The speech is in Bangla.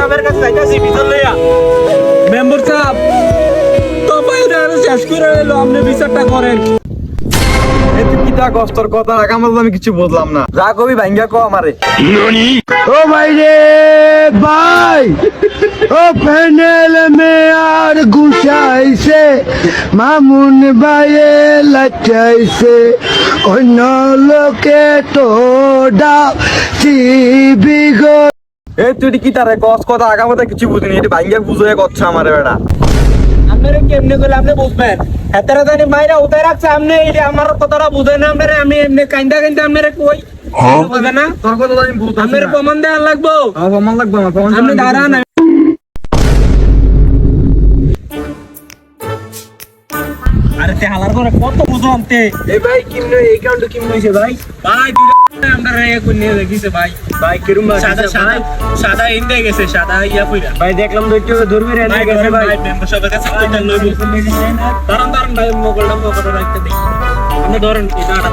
সাহেবের কাছে যাইতাছি বিচার লইয়া। মেম্বার সাহেব তো বাইরে আর শেষ করে এলো, আপনি বিচারটা করেন। এতে কি তা কষ্টর কথা রাখা মতো আমি কিছু বুঝলাম না। যা কবি ভাঙ্গা কো আমারে। ও ভাই রে ভাই, ও প্যানেল মে আর গুছাইছে, মামুন ভাইয়ে লাচাইছে, অন্য লোকে তো ডাবি গো। এই তুই কি তারে কষ্ট কথা আগা মতো কিছু বুঝিনি, এটি ভাঙ্গা বুঝে করছে আমারে বেটা। আপনারা কেমনে করলে আপনি বুঝবেন? এতটা জানি মাইরা উতাই রাখছে আপনি, এই যে আমার কথাটা বুঝেন না আপনারা। আমি এমনি কাইন্দা কাইন্দা আপনারা কই বুঝে না? তোর কথা তো আমি বুঝতাছি আপনার না। প্রমাণ দেওয়ার লাগবো। আমার প্রমাণ লাগবে, আমার প্রমাণ আপনি দাঁড়ান। আরে তে হালার করে কত বুঝো আনতে। এই ভাই কিমনে এই কাউন্ট কিমনে হইছে ভাই? ভাই আমরা রে কোন নিয়ে দেখিছে ভাই। ভাই কিরম ভাই? সাদা সাদা সাদা ইন্দে গেছে, সাদা ইয়া কইরা। ভাই দেখলাম তো একটু ধরবি রে ভাই গেছে ভাই। মেম্বারশিপের কাছে কইতা লইব। দাঁড়ান দাঁড়ান ভাই, মোবাইলটা মোবাইলটা রাখতে দেখি। আপনি ধরেন এটা।